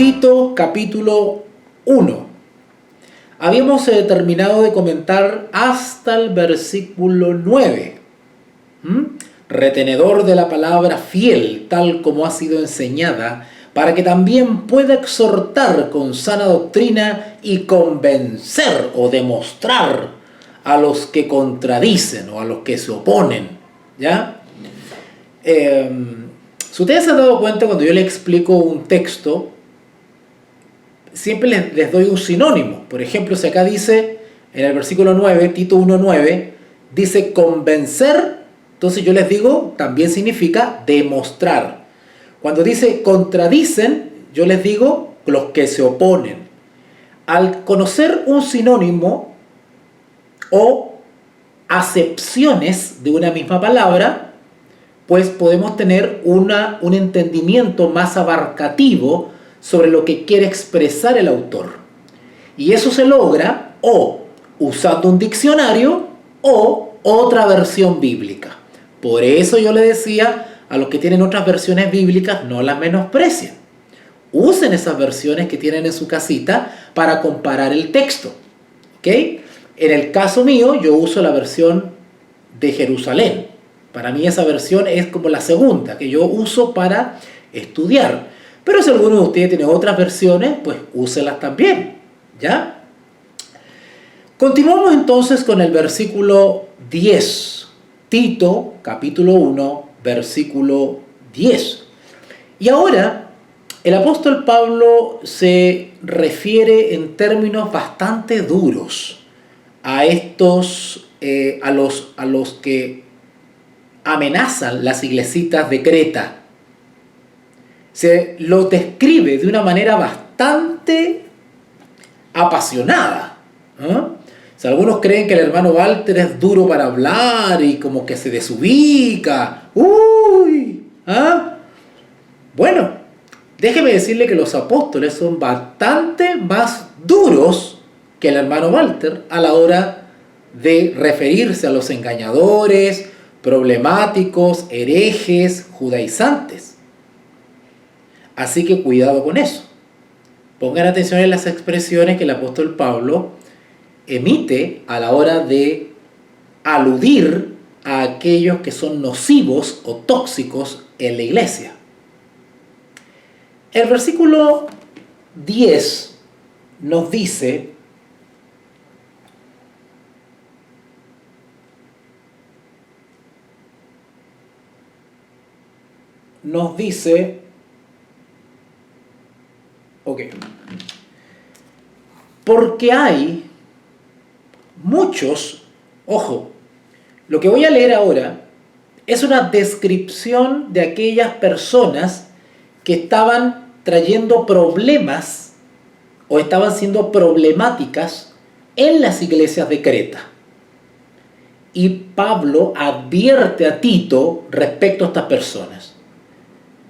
Tito capítulo 1. Habíamos terminado de comentar hasta el versículo 9. Retenedor de la palabra fiel, tal como ha sido enseñada, para que también pueda exhortar con sana doctrina y convencer o demostrar a los que contradicen o a los que se oponen. ¿Ya? Si ustedes se han dado cuenta, cuando yo les explico un texto, siempre les doy un sinónimo. Por ejemplo, si acá dice, en el versículo 9, Tito 1:9, dice convencer, entonces yo les digo, también significa demostrar. Cuando dice contradicen, yo les digo los que se oponen. Al conocer un sinónimo o acepciones de una misma palabra, pues podemos tener un entendimiento más abarcativo sobre lo que quiere expresar el autor. Y eso se logra o usando un diccionario o otra versión bíblica. Por eso yo le decía a los que tienen otras versiones bíblicas, no las menosprecien. Usen esas versiones que tienen en su casita para comparar el texto. ¿Ok? En el caso mío, yo uso la versión de Jerusalén. Para mí esa versión es como la segunda que yo uso para estudiar. Pero si alguno de ustedes tiene otras versiones, pues úselas también. ¿Ya? Continuamos entonces con el versículo 10. Tito, capítulo 1, versículo 10. Y ahora, el apóstol Pablo se refiere en términos bastante duros a estos, a los que amenazan las iglesitas de Creta. Se los describe de una manera bastante apasionada. Si algunos creen que el hermano Walter es duro para hablar y como que se desubica. Bueno, déjeme decirle que los apóstoles son bastante más duros que el hermano Walter a la hora de referirse a los engañadores, problemáticos, herejes, judaizantes. Así que cuidado con eso. Pongan atención en las expresiones que el apóstol Pablo emite a la hora de aludir a aquellos que son nocivos o tóxicos en la iglesia. El versículo 10 nos dice: porque hay muchos, ojo, lo que voy a leer ahora es una descripción de aquellas personas que estaban trayendo problemas o estaban siendo problemáticas en las iglesias de Creta. Y Pablo advierte a Tito respecto a estas personas.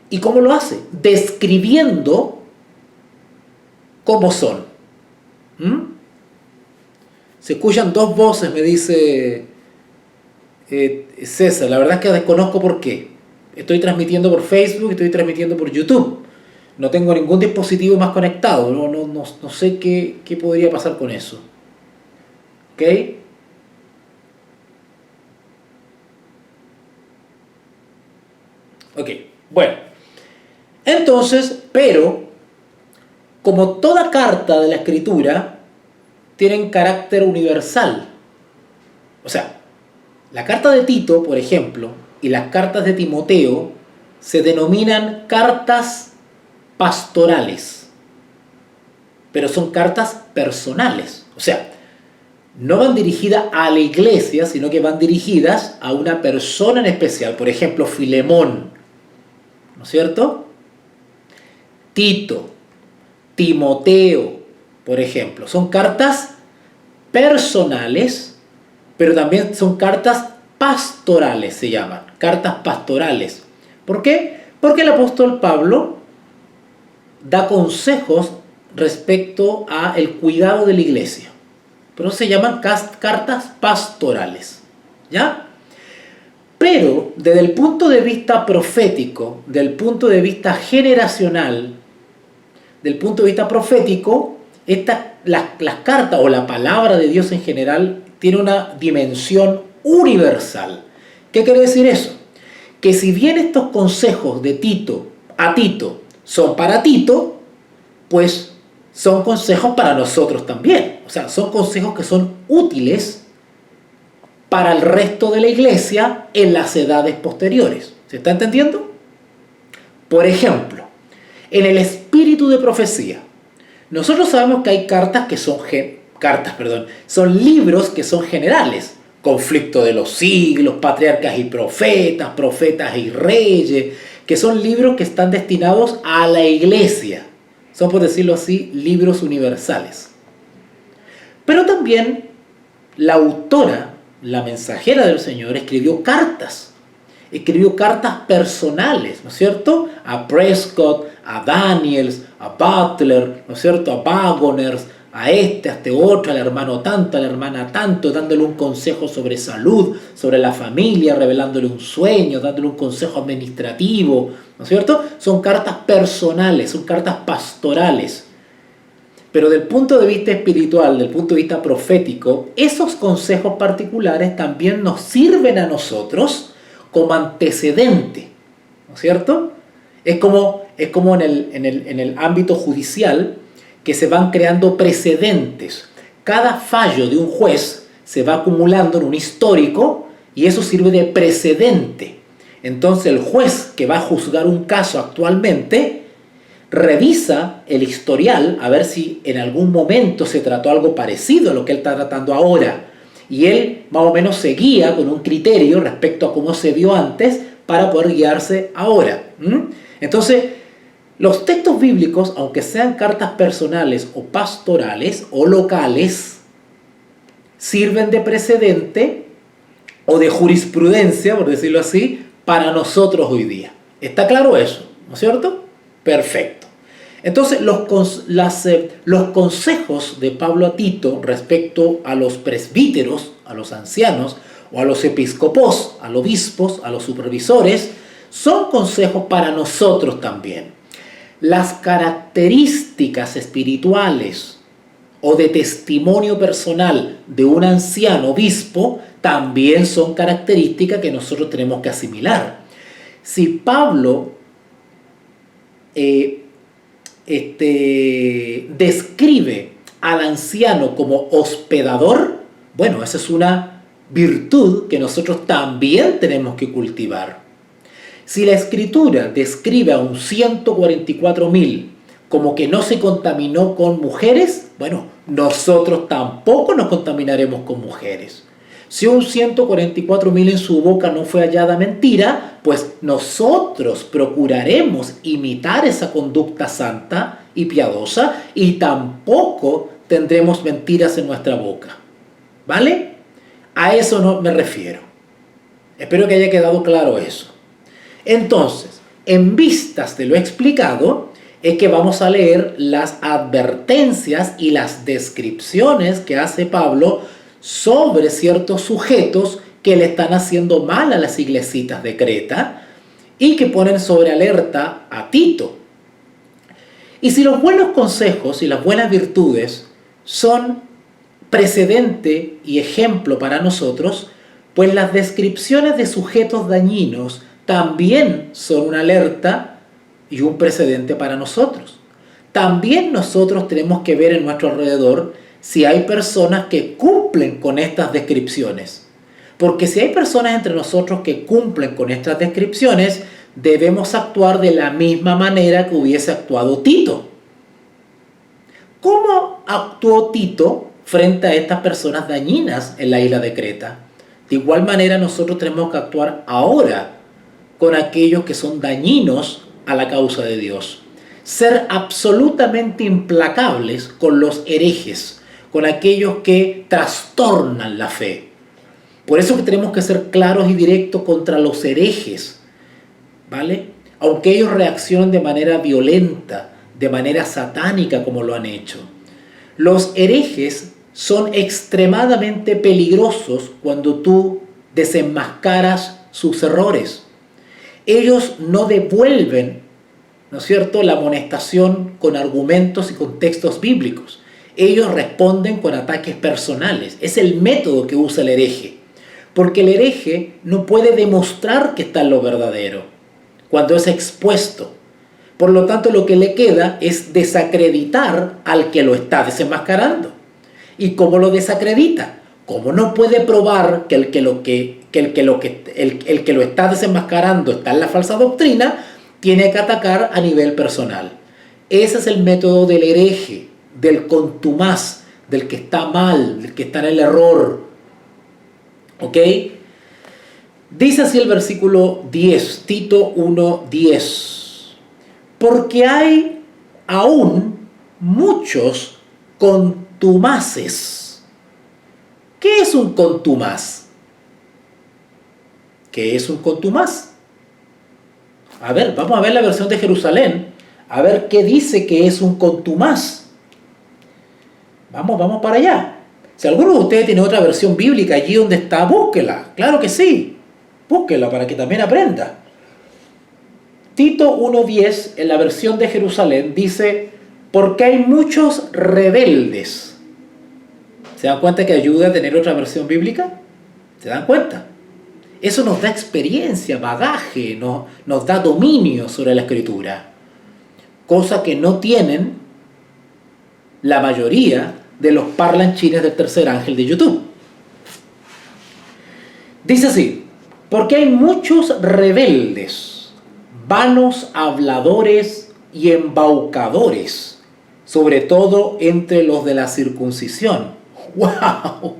¿Y cómo lo hace? Describiendo cómo son. Se escuchan dos voces, me dice César. La verdad es que desconozco por qué. Estoy transmitiendo por Facebook, estoy transmitiendo por YouTube. No tengo ningún dispositivo más conectado. No sé qué podría pasar con eso. ¿Ok? Ok, bueno. Entonces, pero, como toda carta de la Escritura, tienen carácter universal. O sea, la carta de Tito, por ejemplo, y las cartas de Timoteo se denominan cartas pastorales, pero son cartas personales. O sea, no van dirigidas a la iglesia, sino que van dirigidas a una persona en especial. Por ejemplo, Filemón, ¿no es cierto? Tito, Timoteo, por ejemplo, son cartas personales, pero también son cartas pastorales, se llaman, cartas pastorales. ¿Por qué? Porque el apóstol Pablo da consejos respecto al cuidado de la iglesia, pero se llaman cartas pastorales, ¿ya? Pero desde el punto de vista profético, del punto de vista generacional, del punto de vista profético, las cartas o la palabra de Dios en general tiene una dimensión universal. ¿Qué quiere decir eso? Que si bien estos consejos de Tito a Tito son para Tito, pues son consejos para nosotros también. O sea, son consejos que son útiles para el resto de la iglesia en las edades posteriores. ¿Se está entendiendo? Por ejemplo, en el espíritu de profecía, nosotros sabemos que hay son libros que son generales. Conflicto de los siglos, patriarcas y profetas, profetas y reyes, que son libros que están destinados a la iglesia. Son, por decirlo así, libros universales. Pero también la autora, la mensajera del Señor, escribió cartas personales, ¿no es cierto? A Prescott, a Daniels, a Butler, ¿no es cierto? A Wagoners, a este otro, al hermano tanto, a la hermana tanto, dándole un consejo sobre salud, sobre la familia, revelándole un sueño, dándole un consejo administrativo, ¿no es cierto? Son cartas personales, son cartas pastorales. Pero del punto de vista espiritual, del punto de vista profético, esos consejos particulares también nos sirven a nosotros como antecedente, ¿no es cierto? Es como en el ámbito judicial, que se van creando precedentes. Cada fallo de un juez se va acumulando en un histórico y eso sirve de precedente. Entonces el juez que va a juzgar un caso actualmente revisa el historial a ver si en algún momento se trató algo parecido a lo que él está tratando ahora. Y él más o menos se guía con un criterio respecto a cómo se vio antes para poder guiarse ahora. Entonces, los textos bíblicos, aunque sean cartas personales o pastorales o locales, sirven de precedente o de jurisprudencia, por decirlo así, para nosotros hoy día. ¿Está claro eso? ¿No es cierto? Perfecto. Entonces, los consejos de Pablo a Tito respecto a los presbíteros, a los ancianos, o a los episcopos, a los obispos, a los supervisores, son consejos para nosotros también. Las características espirituales o de testimonio personal de un anciano obispo también son características que nosotros tenemos que asimilar. Si Pablo describe al anciano como hospedador, bueno, esa es una virtud que nosotros también tenemos que cultivar. Si la Escritura describe a un 144.000 como que no se contaminó con mujeres, bueno, nosotros tampoco nos contaminaremos con mujeres. Si un 144.000 en su boca no fue hallada mentira, pues nosotros procuraremos imitar esa conducta santa y piadosa y tampoco tendremos mentiras en nuestra boca. ¿Vale? A eso no me refiero. Espero que haya quedado claro eso. Entonces, en vistas de lo explicado, es que vamos a leer las advertencias y las descripciones que hace Pablo sobre ciertos sujetos que le están haciendo mal a las iglesitas de Creta y que ponen sobre alerta a Tito. Y si los buenos consejos y las buenas virtudes son precedente y ejemplo para nosotros, pues las descripciones de sujetos dañinos también son una alerta y un precedente para nosotros. También nosotros tenemos que ver en nuestro alrededor si hay personas que cumplen con estas descripciones. Porque si hay personas entre nosotros que cumplen con estas descripciones, debemos actuar de la misma manera que hubiese actuado Tito. ¿Cómo actuó Tito frente a estas personas dañinas en la isla de Creta? De igual manera nosotros tenemos que actuar ahora con aquellos que son dañinos a la causa de Dios. Ser absolutamente implacables con los herejes, con aquellos que trastornan la fe. Por eso que tenemos que ser claros y directos contra los herejes, ¿vale? Aunque ellos reaccionen de manera violenta, de manera satánica como lo han hecho. Los herejes son extremadamente peligrosos cuando tú desenmascaras sus errores. Ellos no devuelven ¿no es cierto?, la amonestación con argumentos y con textos bíblicos. Ellos responden con ataques personales. Es el método que usa el hereje. Porque el hereje no puede demostrar que está en lo verdadero cuando es expuesto. Por lo tanto, lo que le queda es desacreditar al que lo está desenmascarando. ¿Y cómo lo desacredita? Como no puede probar que el que lo está desenmascarando está en la falsa doctrina, tiene que atacar a nivel personal. Ese es el método del hereje, del contumaz, del que está mal, del que está en el error. ¿Ok? Dice así el versículo 10, Tito 1:10. Porque hay aún muchos contumaces. ¿Qué es un contumaz? ¿Qué es un contumaz? A ver, vamos a ver la versión de Jerusalén, a ver qué dice que es un contumaz. Vamos para allá. Si alguno de ustedes tiene otra versión bíblica allí donde está, búsquela. Claro que sí. Búsquela para que también aprenda. Tito 1:10, en la versión de Jerusalén, dice, porque hay muchos rebeldes. ¿Se dan cuenta que ayuda a tener otra versión bíblica? ¿Se dan cuenta? Eso nos da experiencia, bagaje, nos da dominio sobre la Escritura. Cosa que no tienen la mayoría de los parlanchines del tercer ángel de YouTube. Dice así, porque hay muchos rebeldes, vanos habladores y embaucadores, sobre todo entre los de la circuncisión. ¡Wow!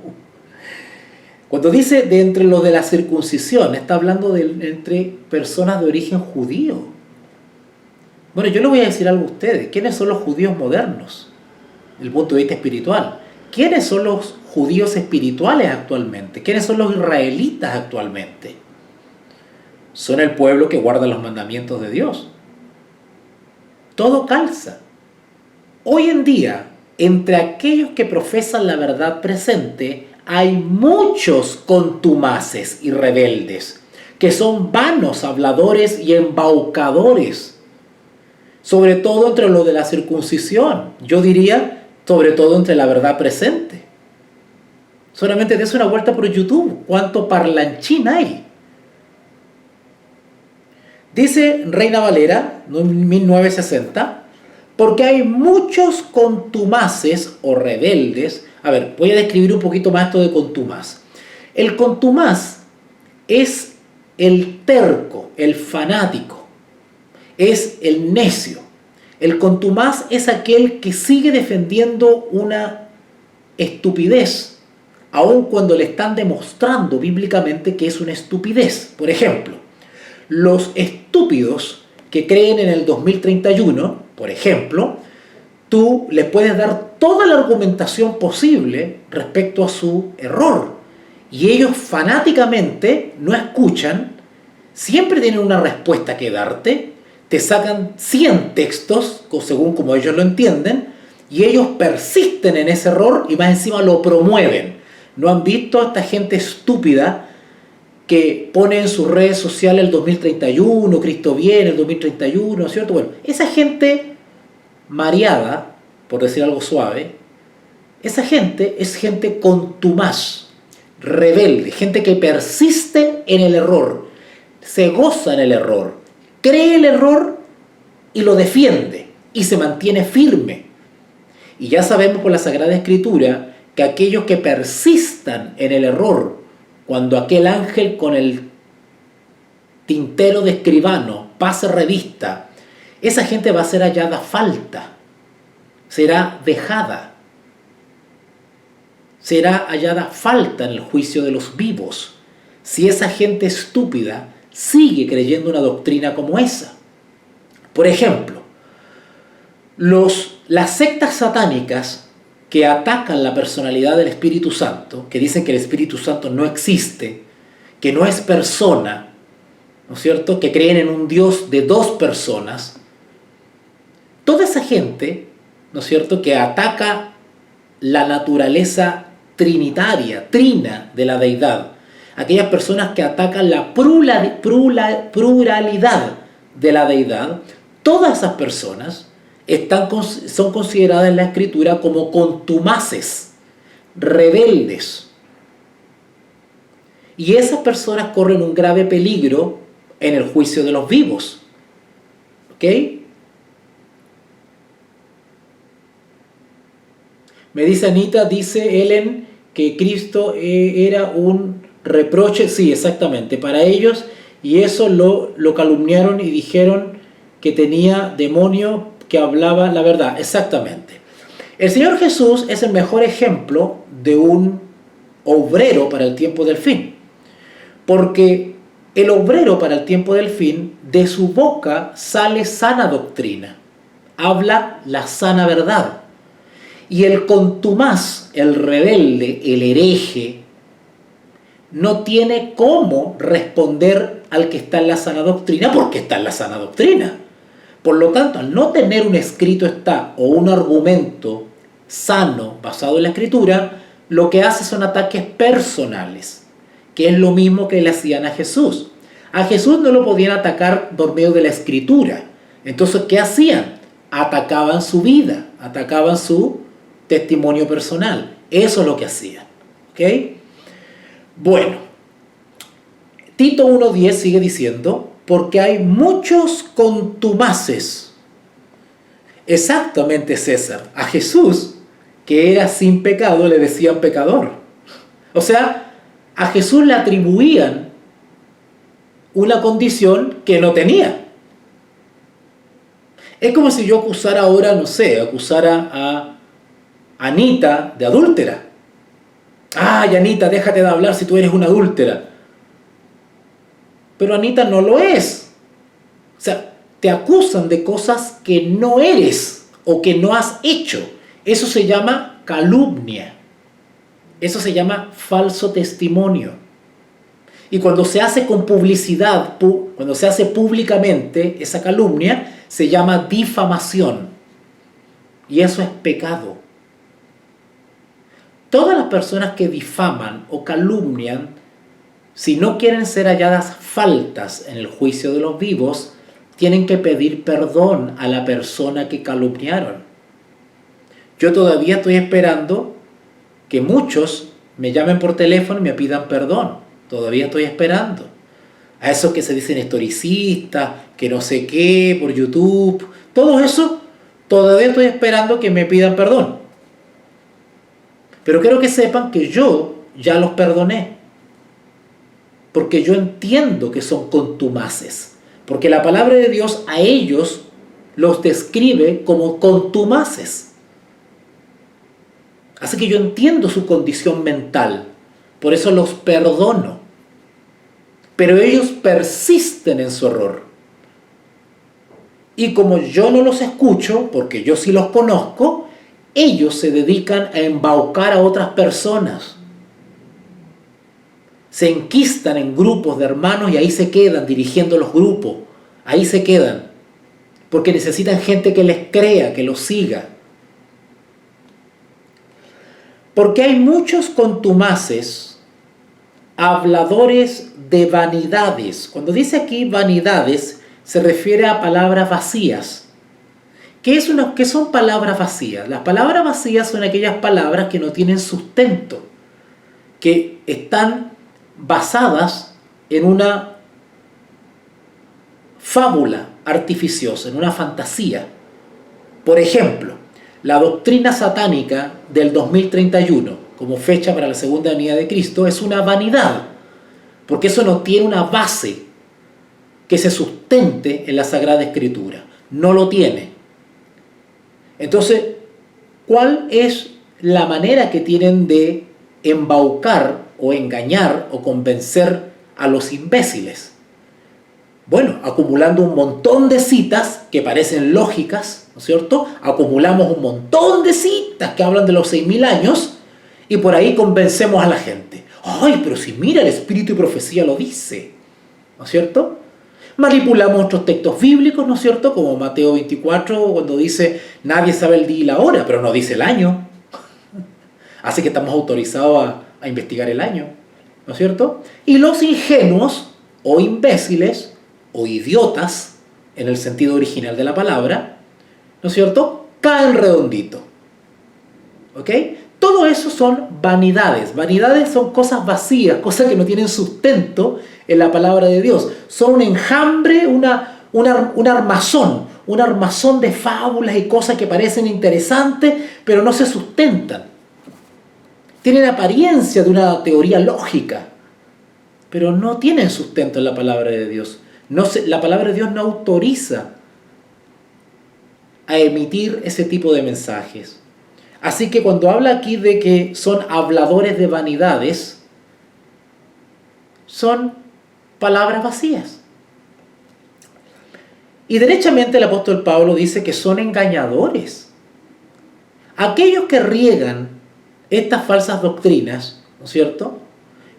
Cuando dice de entre los de la circuncisión, está hablando entre personas de origen judío. Bueno, yo le voy a decir algo a ustedes. ¿Quiénes son los judíos modernos? Desde el punto de vista espiritual. ¿Quiénes son los judíos espirituales actualmente? ¿Quiénes son los israelitas actualmente? Son el pueblo que guarda los mandamientos de Dios. Todo calza. Hoy en día, entre aquellos que profesan la verdad presente, hay muchos contumaces y rebeldes, que son vanos habladores y embaucadores, sobre todo entre los de la circuncisión. Yo diría, sobre todo entre la verdad presente. Solamente des una vuelta por YouTube, ¿cuánto parlanchín hay? Dice Reina Valera, 1960, porque hay muchos contumaces o rebeldes. A ver, voy a describir un poquito más esto de contumaz. El contumaz es el terco, el fanático, es el necio. El contumaz es aquel que sigue defendiendo una estupidez, aun cuando le están demostrando bíblicamente que es una estupidez. Por ejemplo, los estúpidos que creen en el 2031, por ejemplo, tú le puedes dar toda la argumentación posible respecto a su error. Y ellos fanáticamente no escuchan, siempre tienen una respuesta que darte, te sacan 100 textos, según como ellos lo entienden, y ellos persisten en ese error y más encima lo promueven. ¿No han visto a esta gente estúpida que pone en sus redes sociales el 2031, Cristo viene, el 2031, ¿no es cierto? Bueno, esa gente mareada, por decir algo suave, esa gente es gente contumaz, rebelde, gente que persiste en el error, se goza en el error, cree el error y lo defiende y se mantiene firme. Y ya sabemos por la Sagrada Escritura que aquellos que persistan en el error, cuando aquel ángel con el tintero de escribano pase revista, esa gente va a ser hallada falta, será dejada, será hallada falta en el juicio de los vivos, si esa gente estúpida sigue creyendo una doctrina como esa. Por ejemplo, las sectas satánicas que atacan la personalidad del Espíritu Santo, que dicen que el Espíritu Santo no existe, que no es persona, ¿no es cierto?, que creen en un Dios de dos personas, toda esa gente, ¿no es cierto?, que ataca la naturaleza trinitaria, trina de la deidad, aquellas personas que atacan la pluralidad de la deidad, Todas esas personas son consideradas en la Escritura como contumaces, rebeldes. Y esas personas corren un grave peligro en el juicio de los vivos. ¿Ok? Me dice Anita, dice Ellen, que Cristo era un reproche. Sí, exactamente, para ellos. Y eso lo calumniaron y dijeron que tenía demonio, que hablaba la verdad. Exactamente. El Señor Jesús es el mejor ejemplo de un obrero para el tiempo del fin. Porque el obrero para el tiempo del fin, de su boca sale sana doctrina. Habla la sana verdad. Y el contumaz, el rebelde, el hereje, no tiene cómo responder al que está en la sana doctrina, porque está en la sana doctrina. Por lo tanto, al no tener un escrito está o un argumento sano basado en la Escritura, lo que hace son ataques personales, que es lo mismo que le hacían a Jesús. A Jesús no lo podían atacar por medio de la Escritura. Entonces, ¿qué hacían? Atacaban su vida, atacaban su testimonio personal. Eso es lo que hacían. ¿Ok? Bueno, Tito 1:10 sigue diciendo, porque hay muchos contumaces. Exactamente, César. A Jesús, que era sin pecado, le decían pecador. O sea, a Jesús le atribuían una condición que no tenía. Es como si yo acusara ahora, no sé, acusara a Anita de adúltera. Ay, Anita, déjate de hablar si tú eres una adúltera. Pero Anita no lo es. O sea, te acusan de cosas que no eres o que no has hecho. Eso se llama calumnia. Eso se llama falso testimonio. Y cuando se hace con publicidad, cuando se hace públicamente esa calumnia, se llama difamación. Y eso es pecado. Todas las personas que difaman o calumnian, si no quieren ser halladas faltas en el juicio de los vivos, tienen que pedir perdón a la persona que calumniaron. Yo todavía estoy esperando que muchos me llamen por teléfono y me pidan perdón. Todavía estoy esperando. A esos que se dicen historicistas, que no sé qué, por YouTube, todo eso, todavía estoy esperando que me pidan perdón. Pero quiero que sepan que yo ya los perdoné. Porque yo entiendo que son contumaces. Porque la palabra de Dios a ellos los describe como contumaces. Así que yo entiendo su condición mental. Por eso los perdono. Pero ellos persisten en su error. Y como yo no los escucho, porque yo sí los conozco, ellos se dedican a embaucar a otras personas. Se enquistan en grupos de hermanos y ahí se quedan dirigiendo los grupos. Ahí se quedan. Porque necesitan gente que les crea, que los siga. Porque hay muchos contumaces, habladores de vanidades. Cuando dice aquí vanidades, se refiere a palabras vacías. ¿Qué son palabras vacías? Las palabras vacías son aquellas palabras que no tienen sustento, que están basadas en una fábula artificiosa, en una fantasía. Por ejemplo, la doctrina satánica del 2031, como fecha para la segunda venida de Cristo, es una vanidad, porque eso no tiene una base que se sustente en la Sagrada Escritura. No lo tiene. Entonces, ¿cuál es la manera que tienen de embaucar o engañar o convencer a los imbéciles? Bueno, acumulando un montón de citas que parecen lógicas, ¿no es cierto? Acumulamos un montón de citas que hablan de los 6.000 años y por ahí convencemos a la gente. ¡Ay, pero si mira, el Espíritu y Profecía lo dice! ¿No es cierto? Manipulamos otros textos bíblicos, ¿no es cierto? Como Mateo 24, cuando dice, nadie sabe el día y la hora, pero no dice el año. Así que estamos autorizados a investigar el año, ¿no es cierto? Y los ingenuos, o imbéciles, o idiotas, en el sentido original de la palabra, ¿no es cierto?, caen redondito. ¿Ok? Todo eso son vanidades. Vanidades son cosas vacías, cosas que no tienen sustento en la palabra de Dios. Son un enjambre, un armazón de fábulas y cosas que parecen interesantes, pero no se sustentan. Tienen apariencia de una teoría lógica, pero no tienen sustento en la palabra de Dios. La palabra de Dios no autoriza a emitir ese tipo de mensajes. Así que cuando habla aquí de que son habladores de vanidades, son palabras vacías. Y derechamente el apóstol Pablo dice que son engañadores. Aquellos que riegan estas falsas doctrinas, ¿no es cierto?,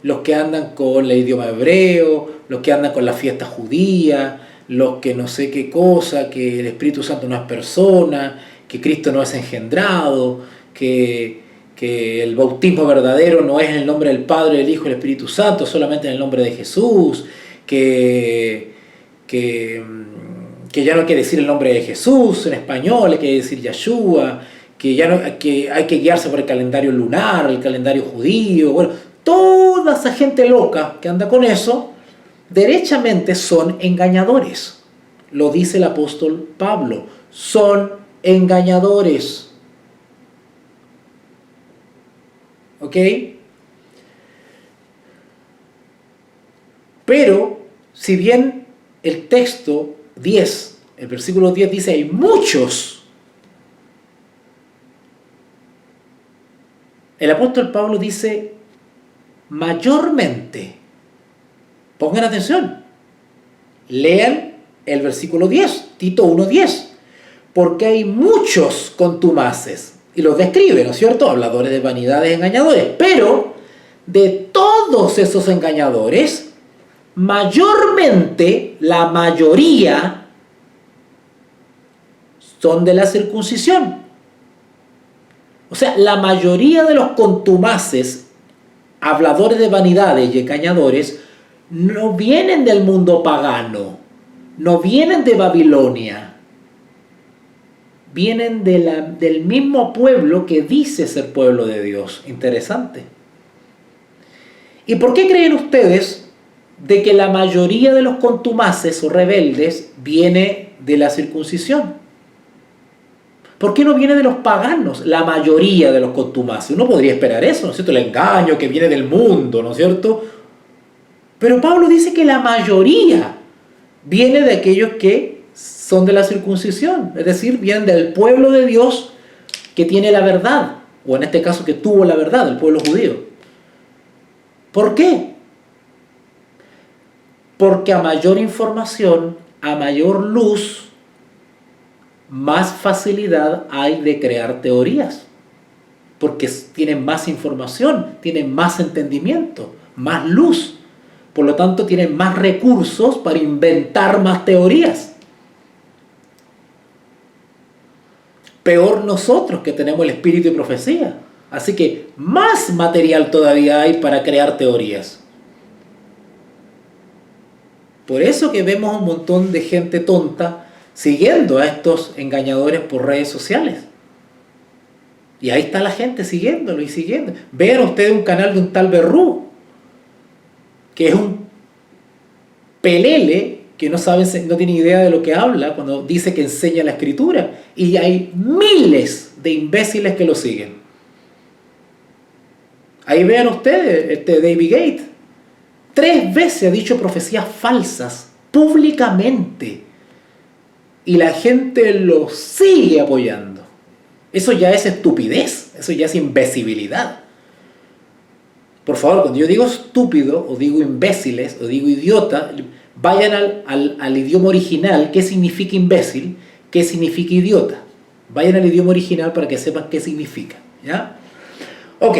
los que andan con el idioma hebreo, los que andan con la fiesta judía, los que no sé qué cosa, que el Espíritu Santo no es persona, que Cristo no es engendrado, que el bautismo verdadero no es en el nombre del Padre, del Hijo y del Espíritu Santo, solamente en el nombre de Jesús, que ya no quiere decir el nombre de Jesús en español, hay que decir Yahshua, que hay que guiarse por el calendario lunar, el calendario judío. Bueno, toda esa gente loca que anda con eso, derechamente son engañadores. Lo dice el apóstol Pablo, son engañadores. ¿Ok? Pero, si bien el texto 10, el versículo 10 dice hay muchos, el apóstol Pablo dice mayormente. Pongan atención. Lean el versículo 10, Tito 1:10. Porque hay muchos contumaces. Y los describe, ¿no es cierto? Habladores de vanidades, engañadores. Pero de todos esos engañadores, mayormente, la mayoría, son de la circuncisión. O sea, la mayoría de los contumaces, habladores de vanidades y engañadores, no vienen del mundo pagano, no vienen de Babilonia. Vienen del mismo pueblo que dice ser pueblo de Dios. Interesante. ¿Y por qué creen ustedes de que la mayoría de los contumaces o rebeldes viene de la circuncisión? ¿Por qué no viene de los paganos la mayoría de los contumaces? Uno podría esperar eso, ¿no es cierto? El engaño que viene del mundo, ¿no es cierto? Pero Pablo dice que la mayoría viene de aquellos que son de la circuncisión, es decir, vienen del pueblo de Dios que tiene la verdad, o en este caso que tuvo la verdad, el pueblo judío. ¿Por qué? Porque a mayor información, a mayor luz, más facilidad hay de crear teorías, porque tienen más información, tienen más entendimiento, más luz, por lo tanto tienen más recursos para inventar más teorías. Peor nosotros que tenemos el espíritu de profecía. Así que más material todavía hay para crear teorías. Por eso que vemos un montón de gente tonta siguiendo a estos engañadores por redes sociales. Y ahí está la gente siguiéndolo y siguiendo. Vean ustedes un canal de un tal Berrú, que es un pelele que no tiene idea de lo que habla cuando dice que enseña la escritura, y hay miles de imbéciles que lo siguen. Ahí vean ustedes, David Gates 3 veces ha dicho profecías falsas públicamente y la gente lo sigue apoyando. Eso ya es estupidez, eso ya es imbecilidad. Por favor, cuando yo digo estúpido, o digo imbéciles, o digo idiota, vayan al idioma original, qué significa imbécil, qué significa idiota. Vayan al idioma original para que sepan qué significa. ¿Ya? Ok.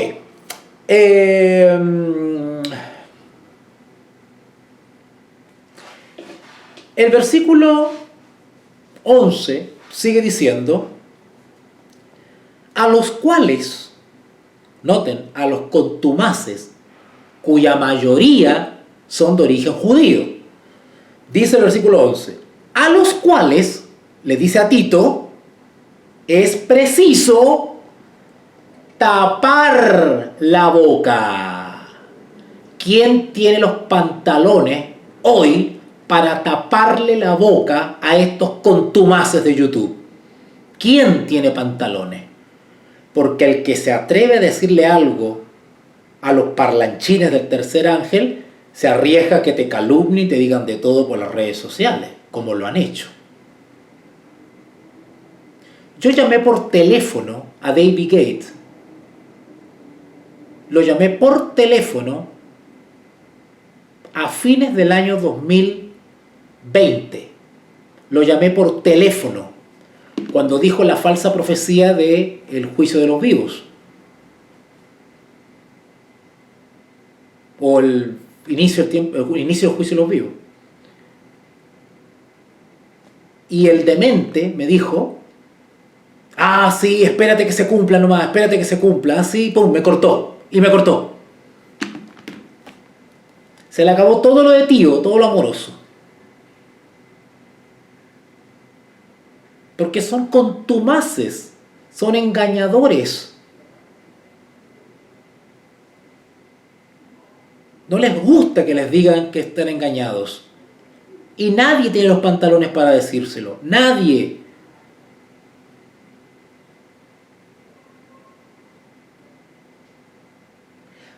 El versículo 11 sigue diciendo, a los cuales, noten, a los contumaces, cuya mayoría son de origen judío. Dice el versículo 11, a los cuales, le dice a Tito, es preciso tapar la boca. ¿Quién tiene los pantalones hoy para taparle la boca a estos contumaces de YouTube? ¿Quién tiene pantalones? Porque el que se atreve a decirle algo a los parlanchines del tercer ángel se arriesga a que te calumnien y te digan de todo por las redes sociales, como lo han hecho. Yo llamé por teléfono a David Gates. Lo llamé por teléfono a fines del año 2020. Lo llamé por teléfono cuando dijo la falsa profecía del juicio de los vivos. O el inicio del juicio de los vivos. Y el demente me dijo, ah, sí, espérate que se cumpla nomás, espérate que se cumpla. Así, pum, me cortó. Y me cortó. Se le acabó todo lo de tío, todo lo amoroso. Porque son contumaces, son engañadores. No les gusta que les digan que están engañados. Y nadie tiene los pantalones para decírselo. Nadie.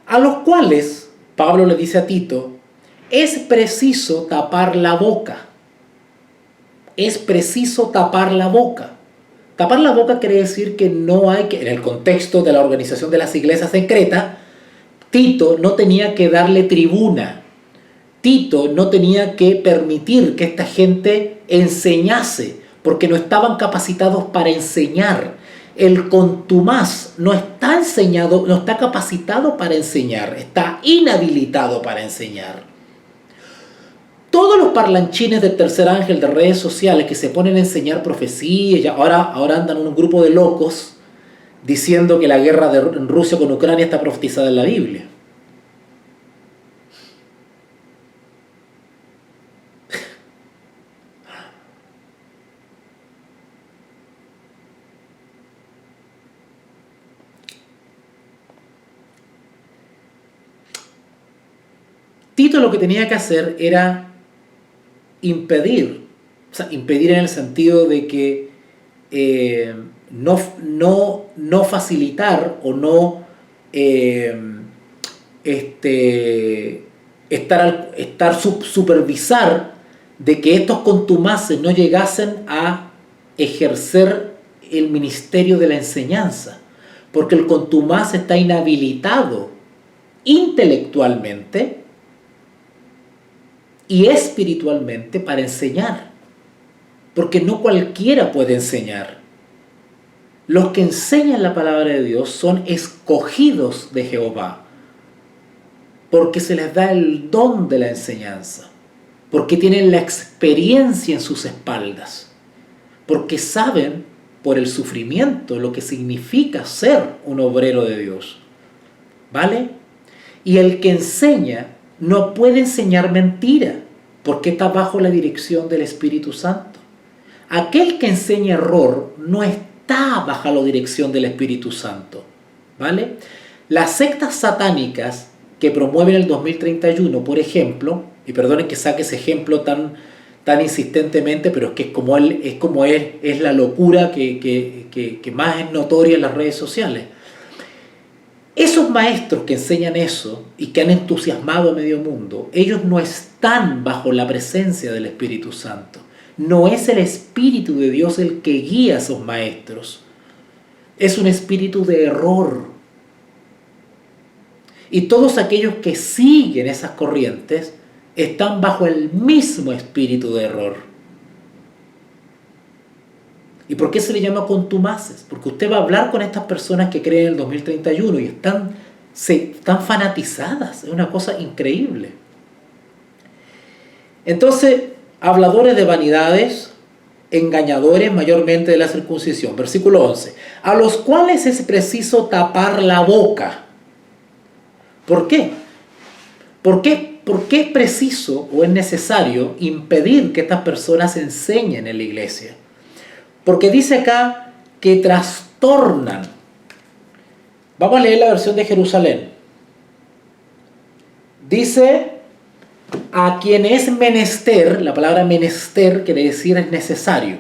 A los cuales, Pablo le dice a Tito, es preciso tapar la boca. Es preciso tapar la boca. Tapar la boca quiere decir que no hay que, en el contexto de la organización de las iglesias en Creta, Tito no tenía que darle tribuna. Tito no tenía que permitir que esta gente enseñase, porque no estaban capacitados para enseñar. El contumaz no está enseñado, no está capacitado para enseñar, está inhabilitado para enseñar. Todos los parlanchines del tercer ángel de redes sociales que se ponen a enseñar profecías, y ahora andan un grupo de locos diciendo que la guerra de Rusia con Ucrania está profetizada en la Biblia. Tito lo que tenía que hacer era impedir, o sea, impedir en el sentido de que no facilitar o no supervisar de que estos contumaces no llegasen a ejercer el ministerio de la enseñanza, porque el contumaz está inhabilitado intelectualmente y espiritualmente para enseñar, porque no cualquiera puede enseñar. Los que enseñan la palabra de Dios son escogidos de Jehová, porque se les da el don de la enseñanza, porque tienen la experiencia en sus espaldas, porque saben por el sufrimiento lo que significa ser un obrero de Dios. ¿Vale? Y el que enseña no puede enseñar mentira, porque está bajo la dirección del Espíritu Santo. Aquel que enseña error no está bajo la dirección del Espíritu Santo. ¿Vale? Las sectas satánicas que promueven el 2031, por ejemplo, y perdonen que saque ese ejemplo tan insistentemente, pero es que es la locura que más es notoria en las redes sociales. Esos maestros que enseñan eso y que han entusiasmado a medio mundo, ellos no están bajo la presencia del Espíritu Santo. No es el Espíritu de Dios el que guía a esos maestros. Es un espíritu de error. Y todos aquellos que siguen esas corrientes están bajo el mismo espíritu de error. ¿Y por qué se le llama contumaces? Porque usted va a hablar con estas personas que creen en el 2031 y están fanatizadas. Es una cosa increíble. Entonces, habladores de vanidades, engañadores mayormente de la circuncisión. Versículo 11. A los cuales es preciso tapar la boca. ¿Por qué? ¿Por qué por qué es preciso o es necesario impedir que estas personas enseñen en la iglesia? Porque dice acá que trastornan. Vamos a leer la versión de Jerusalén. Dice, a quien es menester, la palabra menester quiere decir es necesario,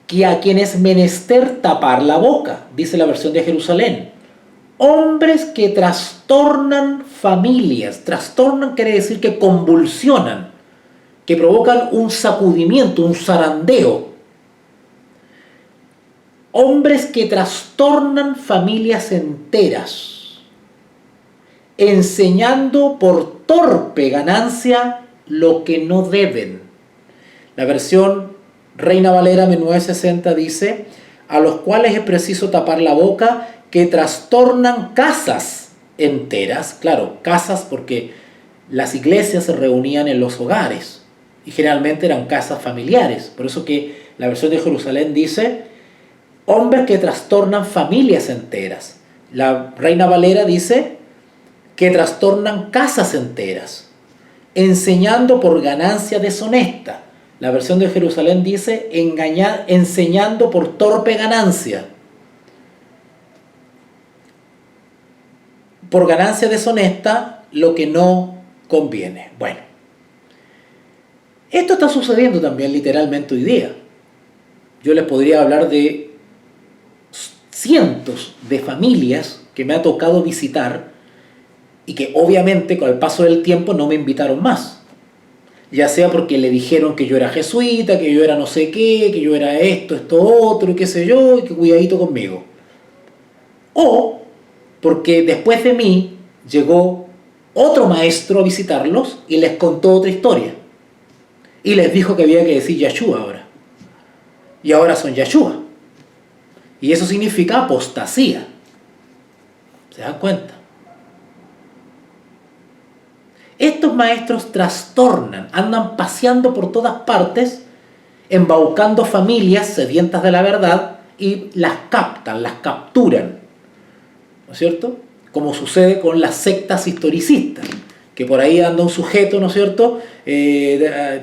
que a quien es menester tapar la boca, dice la versión de Jerusalén. Hombres que trastornan familias. Trastornan quiere decir que convulsionan, que provocan un sacudimiento, un zarandeo. Hombres que trastornan familias enteras, enseñando por torpe ganancia lo que no deben. La versión Reina Valera 1960 dice, a los cuales es preciso tapar la boca, que trastornan casas enteras. Claro, casas porque las iglesias se reunían en los hogares y generalmente eran casas familiares. Por eso que la versión de Jerusalén dice, hombres que trastornan familias enteras. La Reina Valera dice que trastornan casas enteras, enseñando por ganancia deshonesta. La versión de Jerusalén dice enseñando por torpe ganancia. Por ganancia deshonesta lo que no conviene. Bueno, esto está sucediendo también literalmente hoy día. Yo les podría hablar de cientos de familias que me ha tocado visitar y que obviamente con el paso del tiempo no me invitaron más. Ya sea porque le dijeron que yo era jesuita, que yo era no sé qué, que yo era esto, otro, y qué sé yo, y que cuidadito conmigo. O porque después de mí llegó otro maestro a visitarlos y les contó otra historia. Y les dijo que había que decir Yahshua ahora. Y ahora son Yahshua. Y eso significa apostasía. ¿Se dan cuenta? Estos maestros trastornan, andan paseando por todas partes, embaucando familias sedientas de la verdad y las captan, las capturan. ¿No es cierto? Como sucede con las sectas historicistas, que por ahí anda un sujeto, ¿no es cierto?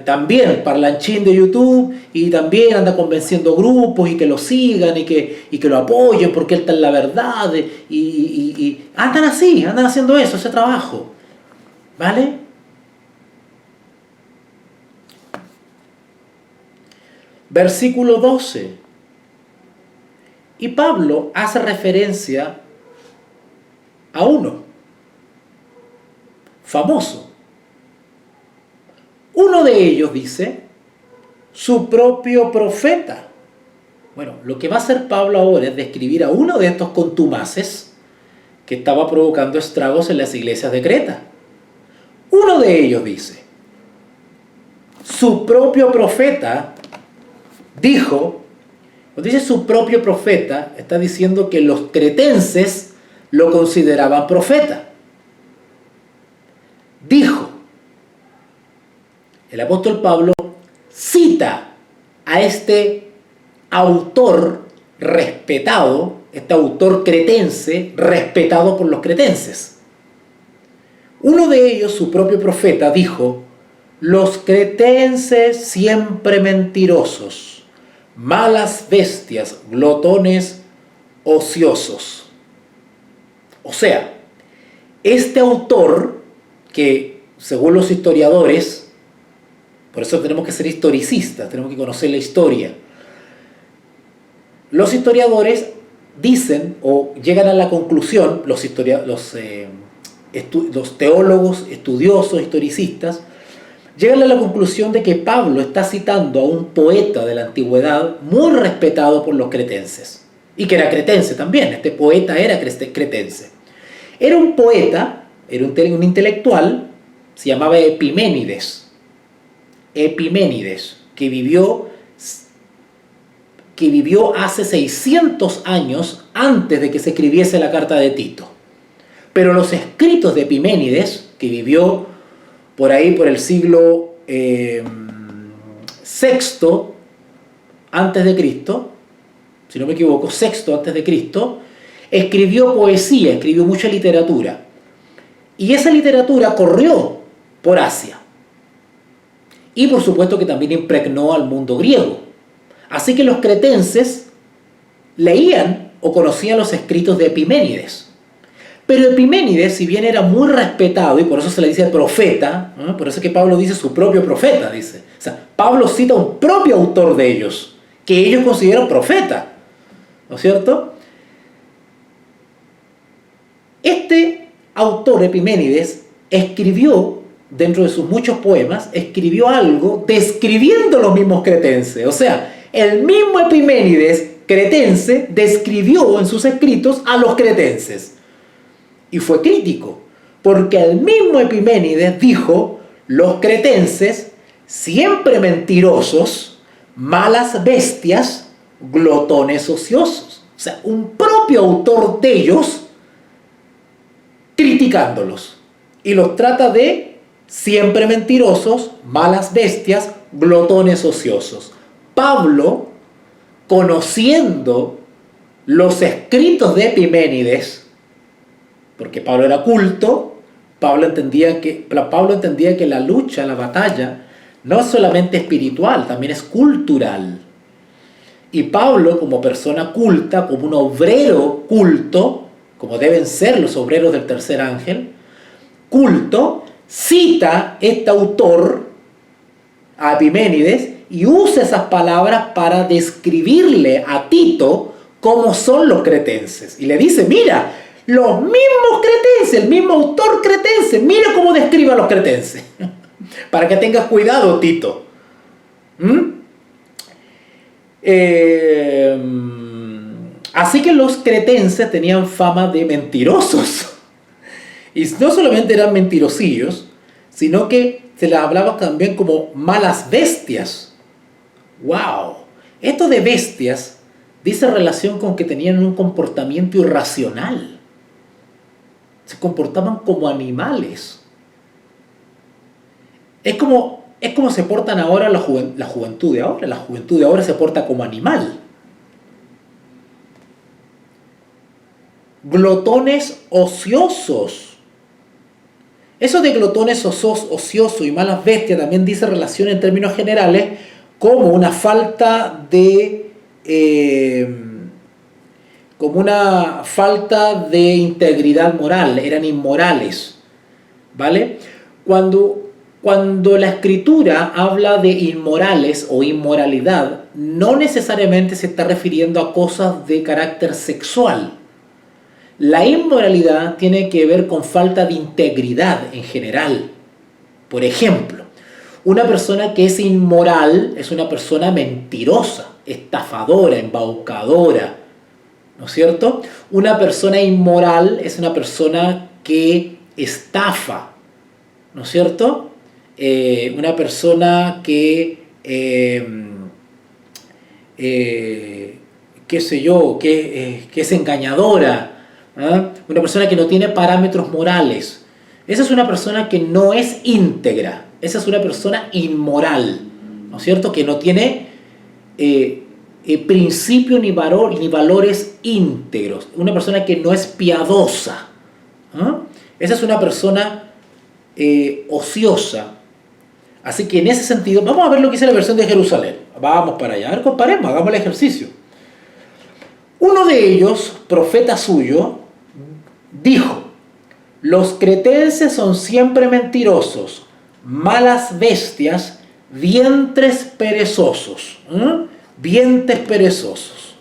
También parlanchín de YouTube y también anda convenciendo grupos y que lo sigan y que lo apoyen porque él está en la verdad y andan así, andan haciendo eso, ese trabajo. ¿Vale? Versículo 12. Y Pablo hace referencia a uno famoso. Uno de ellos dice, su propio profeta. Bueno, lo que va a hacer Pablo ahora es describir a uno de estos contumaces que estaba provocando estragos en las iglesias de Creta. Uno de ellos dice, su propio profeta dijo, cuando dice su propio profeta, está diciendo que los cretenses lo consideraban profeta. Dijo, el apóstol Pablo cita a este autor respetado, este autor cretense, respetado por los cretenses. Uno de ellos, su propio profeta, dijo, los cretenses siempre mentirosos, malas bestias, glotones, ociosos. O sea, este autor, que según los historiadores, por eso tenemos que ser historicistas, tenemos que conocer la historia, los historiadores dicen o llegan a la conclusión, los teólogos, estudiosos, historicistas, llegan a la conclusión de que Pablo está citando a un poeta de la antigüedad muy respetado por los cretenses, y que era cretense también. Este poeta era cretense. Era un poeta, era un intelectual, se llamaba Epiménides. Epiménides, que vivió hace 600 años antes de que se escribiese la carta de Tito. Pero los escritos de Epiménides, que vivió por ahí por el siglo VI antes de Cristo, si no me equivoco, VI antes de Cristo, escribió poesía, escribió mucha literatura. Y esa literatura corrió por Asia. Y por supuesto que también impregnó al mundo griego. Así que los cretenses leían o conocían los escritos de Epiménides. Pero Epiménides, si bien era muy respetado, y por eso se le dice profeta, ¿no? Por eso es que Pablo dice su propio profeta, dice. O sea, Pablo cita a un propio autor de ellos, que ellos consideran profeta, ¿no es cierto? Este autor, Epiménides, escribió, dentro de sus muchos poemas, escribió algo describiendo los mismos cretenses. O sea, el mismo Epiménides cretense describió en sus escritos a los cretenses. Y fue crítico, porque el mismo Epiménides dijo: los cretenses, siempre mentirosos, malas bestias, glotones ociosos. O sea, un propio autor de ellos criticándolos. Y los trata de siempre mentirosos, malas bestias, glotones ociosos. Pablo, conociendo los escritos de Epiménides, porque Pablo era culto, Pablo entendía que la lucha, la batalla, no es solamente espiritual, también es cultural. Y Pablo, como persona culta, como un obrero culto, como deben ser los obreros del tercer ángel, culto, cita este autor, a Epiménides, y usa esas palabras para describirle a Tito cómo son los cretenses. Y le dice: mira, los mismos cretenses, el mismo autor cretense, mira cómo describe a los cretenses. Para que tengas cuidado, Tito. Así que los cretenses tenían fama de mentirosos. Y no solamente eran mentirosillos, sino que se les hablaba también como malas bestias. ¡Wow! Esto de bestias dice relación con que tenían un comportamiento irracional. Se comportaban como animales. Es como se portan ahora la juventud de ahora. La juventud de ahora se porta como animal. Glotones ociosos. Eso de glotones ociosos y malas bestias también dice relación en términos generales como una falta de integridad moral. Eran inmorales, ¿vale? Cuando la escritura habla de inmorales o inmoralidad, no necesariamente se está refiriendo a cosas de carácter sexual. La inmoralidad tiene que ver con falta de integridad en general. Por ejemplo, una persona que es inmoral es una persona mentirosa, estafadora, embaucadora, ¿no es cierto? Una persona inmoral es una persona que estafa, ¿no es cierto? Una persona que, qué sé yo, que es engañadora, ¿eh? Una persona que no tiene parámetros morales. Esa es una persona que no es íntegra, esa es una persona inmoral, ¿no es cierto? Que no tiene principio ni valores íntegros, una persona que no es piadosa, ¿eh? Esa es una persona ociosa. Así que en ese sentido, vamos a ver lo que dice la versión de Jerusalén. Vamos para allá, a ver, comparemos, hagamos el ejercicio. Uno de ellos, profeta suyo, dijo: los cretenses son siempre mentirosos, malas bestias, vientres perezosos. Vientres perezosos.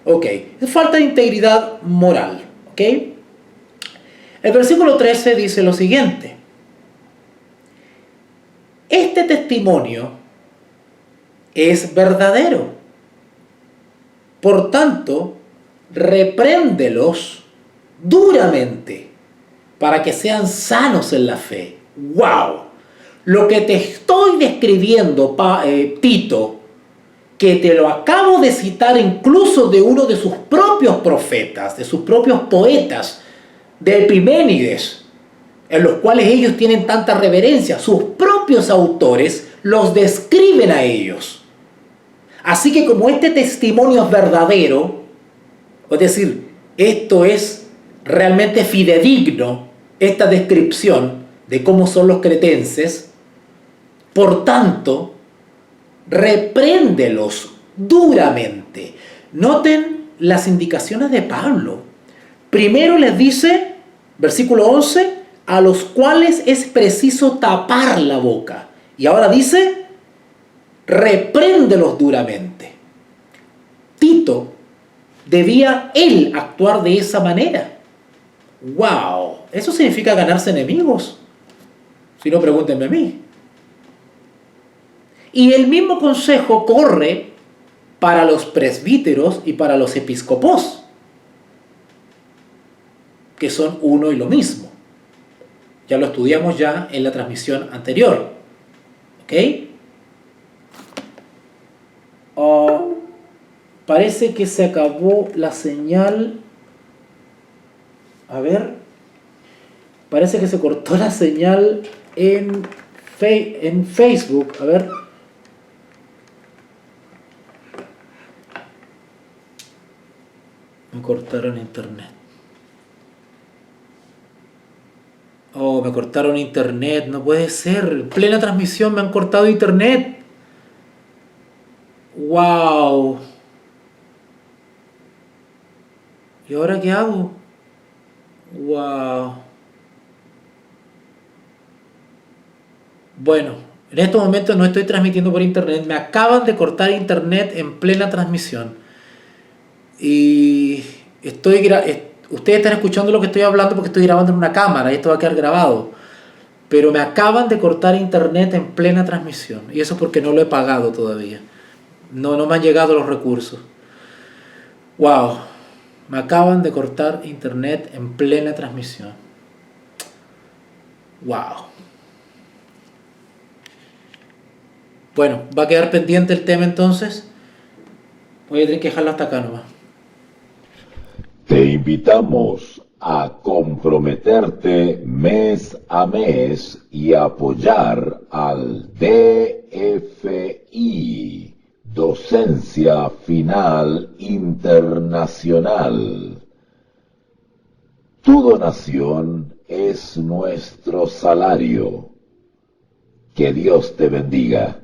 Ok, falta de integridad moral. Ok. El versículo 13 dice lo siguiente: este testimonio es verdadero. Por tanto, repréndelos duramente para que sean sanos en la fe. ¡Wow! Lo que te estoy describiendo, Tito, que te lo acabo de citar incluso de uno de sus propios profetas, de sus propios poetas, de Epiménides, en los cuales ellos tienen tanta reverencia, sus propios autores los describen a ellos. Así que como este testimonio es verdadero, es decir, esto es realmente fidedigno, esta descripción, de cómo son los cretenses. Por tanto, repréndelos duramente. Noten las indicaciones de Pablo. Primero les dice, versículo 11, a los cuales es preciso tapar la boca. Y ahora dice, repréndelos duramente. Tito debía él actuar de esa manera. ¡Wow! Eso significa ganarse enemigos. Si no, pregúntenme a mí. Y el mismo consejo corre para los presbíteros y para los episcopos, que son uno y lo mismo. Ya lo estudiamos ya en la transmisión anterior. ¿Ok? Parece que se acabó la señal. A ver. Parece que se cortó la señal en Facebook. A ver. Me cortaron internet. Oh, me cortaron internet. No puede ser. En plena transmisión me han cortado internet. ¡Wow! ¿Y ahora qué hago? ¡Wow! Bueno, en estos momentos no estoy transmitiendo por internet. Me acaban de cortar internet en plena transmisión. Y ustedes están escuchando lo que estoy hablando porque estoy grabando en una cámara y esto va a quedar grabado. Pero me acaban de cortar internet en plena transmisión. Y eso porque no lo he pagado todavía. No me han llegado los recursos. ¡Wow! Me acaban de cortar internet en plena transmisión. ¡Wow! Bueno, va a quedar pendiente el tema entonces. Voy a tener que dejarlo hasta acá nomás. Te invitamos a comprometerte mes a mes y apoyar al DFI, Docencia Final Internacional. Tu donación es nuestro salario. Que Dios te bendiga.